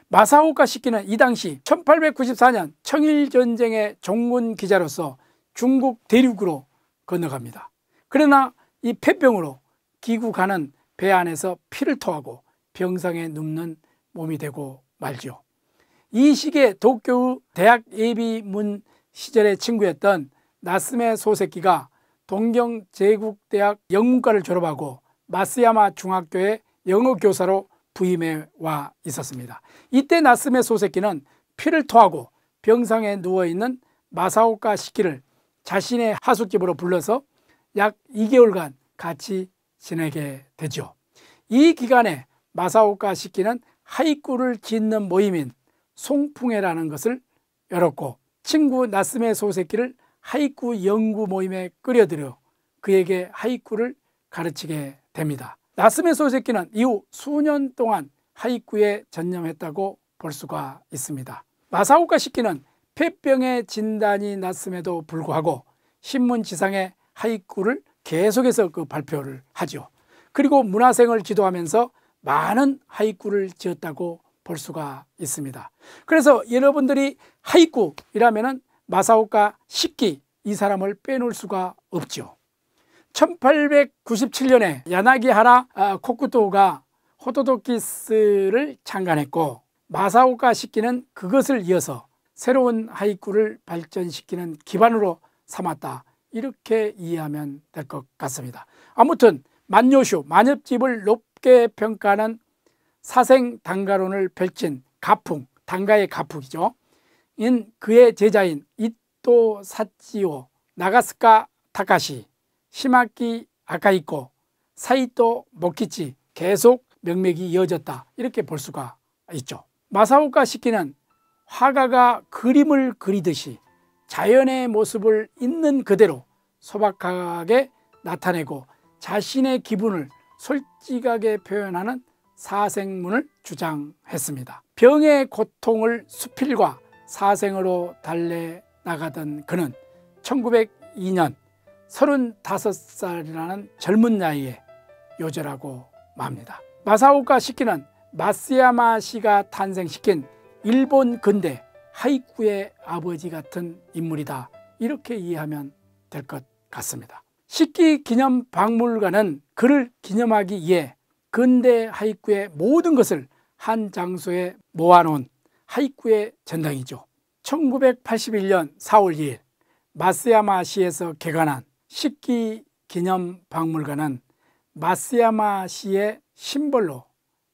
마사오카 시키는 이 당시 1894년 청일전쟁의 종군 기자로서 중국 대륙으로 건너갑니다. 그러나 이 폐병으로 귀국하는 배 안에서 피를 토하고 병상에 눕는 몸이 되고 말죠. 이 시기에 도쿄의 대학 예비문 시절의 친구였던 나스메 소세키가 동경제국대학 영문과를 졸업하고 마쓰야마 중학교의 영어 교사로 부임해 와 있었습니다. 이때 나스메 소세키는 피를 토하고 병상에 누워있는 마사오카 시키를 자신의 하숙집으로 불러서 약 2개월간 같이 지내게 되죠. 이 기간에 마사오카 시키는 하이쿠를 짓는 모임인 송풍회라는 것을 열었고 친구 나스메 소세키를 하이쿠 연구 모임에 끌어들여 그에게 하이쿠를 가르치게 됩니다. 나스메 소세키는 이후 수년 동안 하이쿠에 전념했다고 볼 수가 있습니다. 마사오카 시키는 폐병의 진단이 났음에도 불구하고 신문지상에 하이쿠를 계속해서 발표를 하죠. 그리고 문화생을 지도하면서 많은 하이쿠를 지었다고 볼 수가 있습니다. 그래서 여러분들이 하이쿠이라면은 마사오카 시키 이 사람을 빼놓을 수가 없죠. 1897년에 야나기하라 코쿠토가 호토토키스를 창간했고 마사오카 시키는 그것을 이어서 새로운 하이쿠를 발전시키는 기반으로 삼았다. 이렇게 이해하면 될 것 같습니다. 아무튼 만요슈, 만엽집을 높게 평가하는 사생단가론을 펼친 가풍, 단가의 가풍이죠. 인 그의 제자인 이토 사치오, 나가스카 타카시, 시마키 아카이코, 사이토 모키치 계속 명맥이 이어졌다. 이렇게 볼 수가 있죠. 마사오카 시키는 화가가 그림을 그리듯이 자연의 모습을 있는 그대로 소박하게 나타내고 자신의 기분을 솔직하게 표현하는 사생문을 주장했습니다. 병의 고통을 수필과 사생으로 달래나가던 그는 1902년 35살이라는 젊은 나이에 요절하고 맙니다. 마사오카 시키는 마쓰야마 씨가 탄생시킨 일본 근대 하이쿠의 아버지 같은 인물이다. 이렇게 이해하면 될 것 같습니다. 시키 기념박물관은 그를 기념하기 위해 근대 하이쿠의 모든 것을 한 장소에 모아놓은 하이쿠의 전당이죠. 1981년 4월 2일 마쓰야마 시에서 개관한 시키 기념박물관은 마쓰야마 시의 심벌로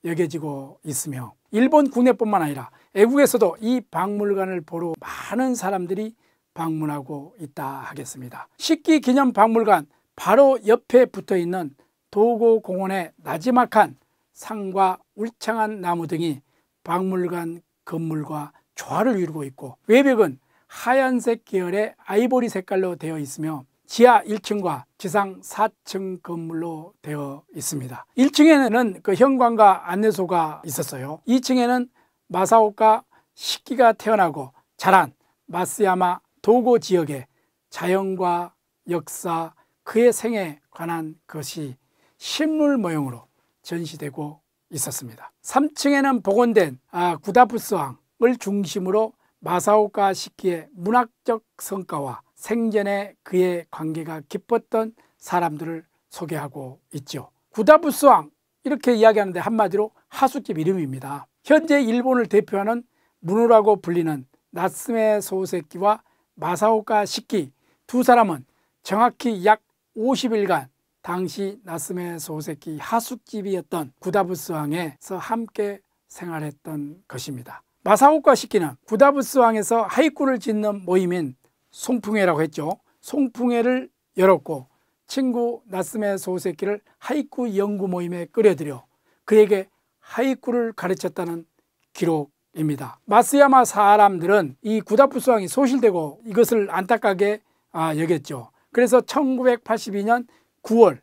여겨지고 있으며 일본 국내뿐만 아니라 외국에서도 이 박물관을 보러 많은 사람들이 방문하고 있다 하겠습니다. 시키 기념박물관 바로 옆에 붙어있는 도고공원의 나지막한 산과 울창한 나무 등이 박물관 건물과 조화를 이루고 있고 외벽은 하얀색 계열의 아이보리 색깔로 되어 있으며 지하 1층과 지상 4층 건물로 되어 있습니다. 1층에는 그 현관과 안내소가 있었어요. 2층에는 마사오카 시키가 태어나고 자란 마쓰야마 도고 지역의 자연과 역사, 그의 생에 관한 것이 실물 모형으로 전시되고 있었습니다. 3층에는 복원된 구다부스왕을 중심으로 마사오카 시키의 문학적 성과와 생전에 그의 관계가 깊었던 사람들을 소개하고 있죠. 구다부스왕 이렇게 이야기하는데 한마디로 하숙집 이름입니다. 현재 일본을 대표하는 문호라고 불리는 나스메 소세키와 마사오카 시키 두 사람은 정확히 약 50일간 당시 나스메 소세키 하숙집이었던 구다부스왕에서 함께 생활했던 것입니다. 마사오카 시키는 구다부스왕에서 하이쿠를 짓는 모임인 송풍회라고 했죠. 송풍회를 열었고 친구 나스메 소세키를 하이쿠 연구 모임에 끌어들여 그에게 하이쿠를 가르쳤다는 기록입니다. 마쓰야마 사람들은 이 구다부스왕이 소실되고 이것을 안타깝게 여겼죠. 그래서 1982년 9월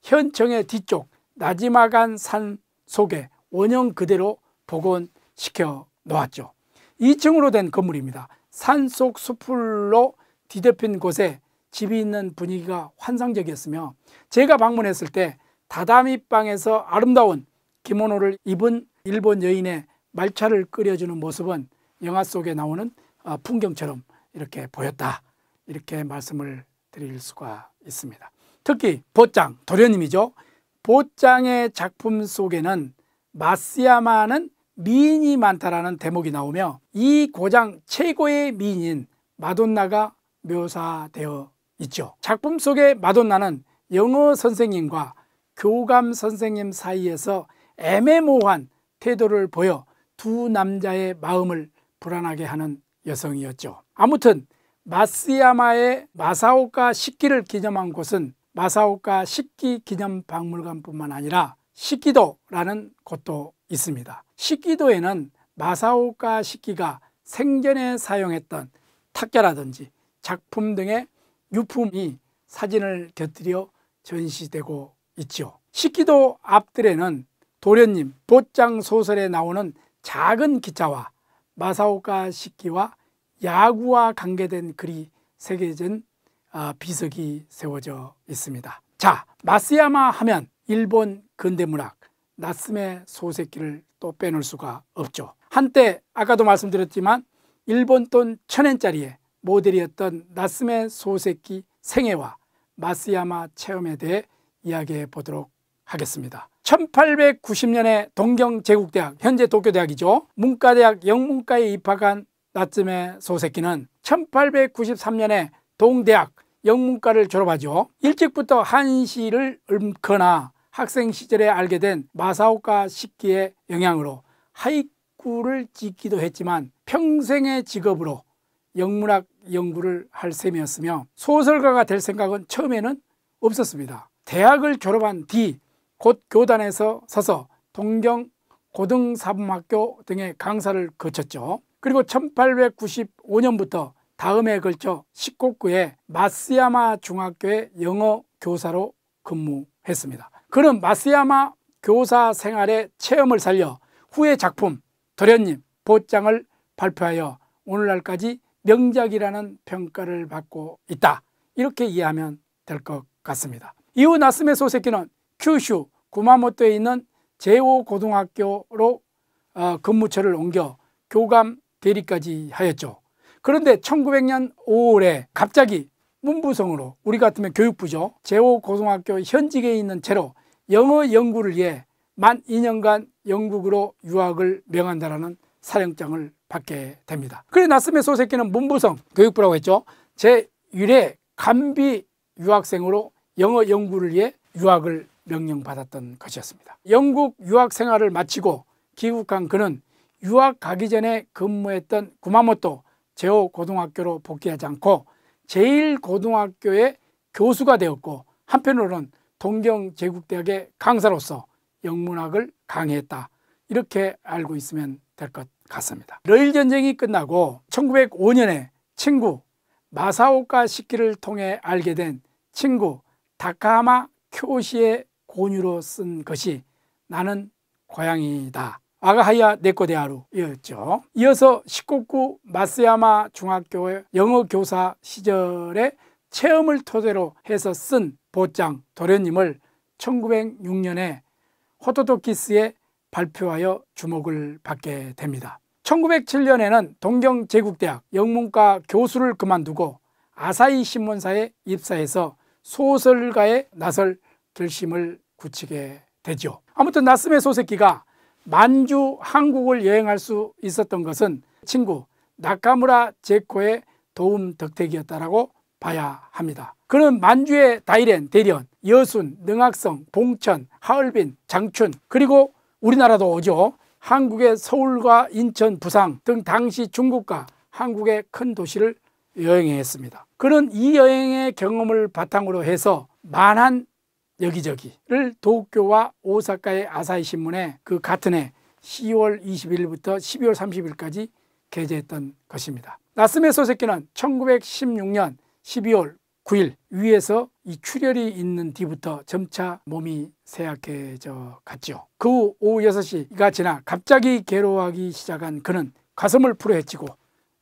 현청의 뒤쪽 나지마간 산 속에 원형 그대로 복원시켜 놓았죠. 2층으로 된 건물입니다. 산속 숲으로 뒤덮인 곳에 집이 있는 분위기가 환상적이었으며 제가 방문했을 때 다다미 방에서 아름다운 기모노를 입은 일본 여인의 말차를 끓여주는 모습은 영화 속에 나오는 풍경처럼 이렇게 보였다, 이렇게 말씀을 드릴 수가 있습니다. 특히 보짱, 도련님이죠. 보짱의 작품 속에는 마쓰야마는 미인이 많다라는 대목이 나오며 이 고장 최고의 미인인 마돈나가 묘사되어 있죠. 작품 속의 마돈나는 영어 선생님과 교감 선생님 사이에서 애매모호한 태도를 보여 두 남자의 마음을 불안하게 하는 여성이었죠. 아무튼 마쓰야마의 마사오카 식기를 기념한 곳은 마사오카 식기 기념박물관뿐만 아니라 식기도라는 곳도 있습니다. 식기도에는 마사오카 식기가 생전에 사용했던 탁자라든지 작품 등의 유품이 사진을 곁들여 전시되고 있죠. 식기도 앞뜰에는 도련님 보짱 소설에 나오는 작은 기차와 마사오카 식기와 야구와 관계된 글이 새겨진 비석이 세워져 있습니다. 자, 마쓰야마 하면 일본 근대문학 나츠메 소세키를 또 빼놓을 수가 없죠. 한때 아까도 말씀드렸지만 일본 돈 1000엔짜리의 모델이었던 나츠메 소세키 생애와 마쓰야마 체험에 대해 이야기해 보도록 하겠습니다. 1890년에 동경제국대학, 현재 도쿄대학이죠, 문과대학 영문과에 입학한 나츠메 소세키는 1893년에 동대학 영문과를 졸업하죠. 일찍부터 한시를 읊거나 학생 시절에 알게 된 마사오카 식기의 영향으로 하이쿠를 짓기도 했지만 평생의 직업으로 영문학 연구를 할 셈이었으며 소설가가 될 생각은 처음에는 없었습니다. 대학을 졸업한 뒤 곧 교단에서 서서 동경 고등사범학교 등의 강사를 거쳤죠. 그리고 1895년부터 다음에 걸쳐 시코쿠의 마쓰야마 중학교의 영어 교사로 근무했습니다. 그는 마쓰야마 교사 생활의 체험을 살려 후의 작품 도련님 보짱을 발표하여 오늘날까지 명작이라는 평가를 받고 있다, 이렇게 이해하면 될 것 같습니다. 이후 나츠메 소세키는 큐슈 구마모토에 있는 제5고등학교로 근무처를 옮겨 교감 대리까지 하였죠. 그런데 1900년 5월에 갑자기 문부성으로, 우리 같으면 교육부죠, 제5고등학교 현직에 있는 채로 영어 연구를 위해 만 2년간 영국으로 유학을 명한다라는 사령장을 받게 됩니다. 그래 나츠메 소세키는 문부성, 교육부라고 했죠, 제1회 간비 유학생으로 영어 연구를 위해 유학을 명령받았던 것이었습니다. 영국 유학 생활을 마치고 귀국한 그는 유학 가기 전에 근무했던 구마모토 제5고등학교로 복귀하지 않고 제1고등학교의 교수가 되었고, 한편으로는 동경제국대학의 강사로서 영문학을 강의했다, 이렇게 알고 있으면 될 것 같습니다. 러일전쟁이 끝나고 1905년에 친구 마사오카 식기를 통해 알게 된 친구 다카하마 쿄시의 권유로 쓴 것이 나는 고향이다, 아가하야 네코데아루였죠. 이어서 시코쿠 마쓰야마 중학교의 영어 교사 시절의 체험을 토대로 해서 쓴 보짱 도련님을 1906년에 호토토키스에 발표하여 주목을 받게 됩니다. 1907년에는 동경제국대학 영문과 교수를 그만두고 아사히 신문사에 입사해서 소설가에 나설 결심을 굳히게 되죠. 아무튼 나츠메 소세키가 만주 한국을 여행할 수 있었던 것은 친구 나카무라 제코의 도움 덕택이었다라고 봐야 합니다. 그는 만주의 다이렌, 대련, 여순, 능악성, 봉천, 하얼빈, 장춘, 그리고 우리나라도 오죠, 한국의 서울과 인천, 부산 등 당시 중국과 한국의 큰 도시를 여행했습니다. 그는 이 여행의 경험을 바탕으로 해서 만한 여기저기를 도쿄와 오사카의 아사히 신문에 그 같은 해 10월 20일부터 12월 30일까지 게재했던 것입니다. 나츠메 소세키는 1916년 12월 9일 위에서 이 출혈이 있는 뒤부터 점차 몸이 쇠약해져 갔죠. 그 후 오후 6시가 지나 갑자기 괴로워하기 시작한 그는 가슴을 풀어헤치고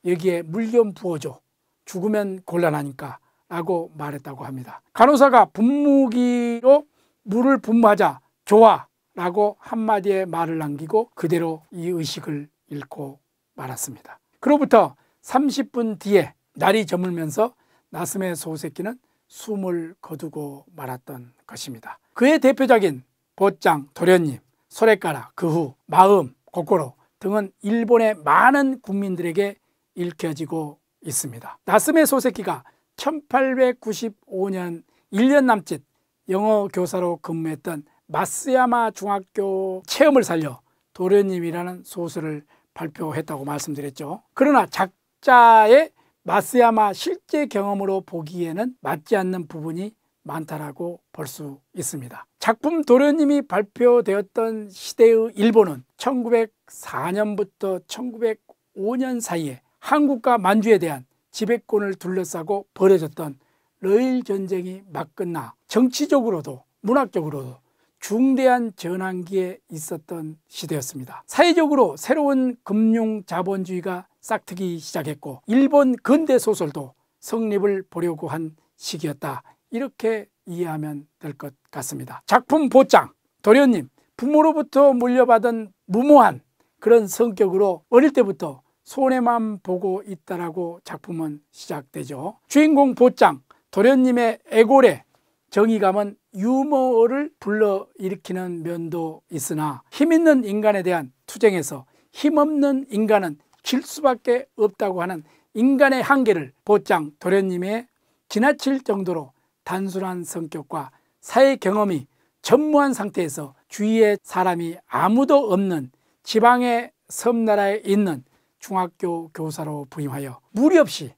여기에 물 좀 부어줘, 죽으면 곤란하니까 라고 말했다고 합니다. 간호사가 분무기로 물을 분무하자 좋아 라고 한마디의 말을 남기고 그대로 이 의식을 잃고 말았습니다. 그로부터 30분 뒤에 날이 저물면서 나스메 소새끼는 숨을 거두고 말았던 것입니다. 그의 대표적인 보짱, 도련님, 소래가라, 그 후, 마음, 고코로 등은 일본의 많은 국민들에게 읽혀지고 있습니다. 나스메 소새끼가 1895년 1년 남짓 영어 교사로 근무했던 마쓰야마 중학교 체험을 살려 도련님이라는 소설을 발표했다고 말씀드렸죠. 그러나 작자의 마쓰야마 실제 경험으로 보기에는 맞지 않는 부분이 많다라고 볼 수 있습니다. 작품 도련님이 발표되었던 시대의 일본은 1904년부터 1905년 사이에 한국과 만주에 대한 지배권을 둘러싸고 벌어졌던 러일 전쟁이 막 끝나 정치적으로도 문학적으로도 중대한 전환기에 있었던 시대였습니다. 사회적으로 새로운 금융 자본주의가 싹트기 시작했고 일본 근대 소설도 성립을 보려고 한 시기였다. 이렇게 이해하면 될 것 같습니다. 작품 보짱, 도련님, 부모로부터 물려받은 무모한 그런 성격으로 어릴 때부터 손해만 보고 있다라고 작품은 시작되죠. 주인공 보짱, 도련님의 애고래, 정의감은 유머를 불러일으키는 면도 있으나 힘있는 인간에 대한 투쟁에서 힘없는 인간은 질 수밖에 없다고 하는 인간의 한계를 보짱, 도련님의 지나칠 정도로 단순한 성격과 사회 경험이 전무한 상태에서 주위에 사람이 아무도 없는 지방의 섬나라에 있는 중학교 교사로 부임하여 무리 없이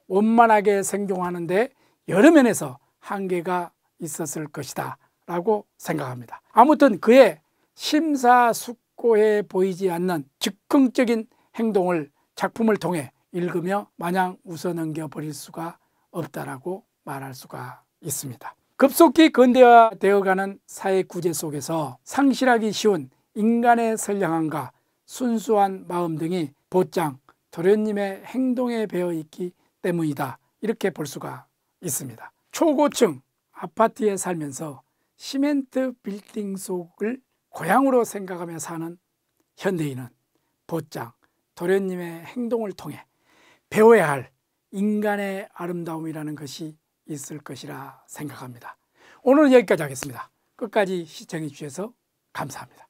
원만하게 생존하는데 여러 면에서 한계가 있었을 것이다 라고 생각합니다. 아무튼 그의 심사숙고해 보이지 않는 즉흥적인 행동을 작품을 통해 읽으며 마냥 웃어넘겨 버릴 수가 없다라고 말할 수가 있습니다. 급속히 근대화되어가는 사회 구제 속에서 상실하기 쉬운 인간의 선량함과 순수한 마음 등이 보짱, 도련님의 행동에 배어있기 때문이다. 이렇게 볼 수가 있습니다. 초고층 아파트에 살면서 시멘트 빌딩 속을 고향으로 생각하며 사는 현대인은 보짱, 도련님의 행동을 통해 배워야 할 인간의 아름다움이라는 것이 있을 것이라 생각합니다. 오늘은 여기까지 하겠습니다. 끝까지 시청해 주셔서 감사합니다.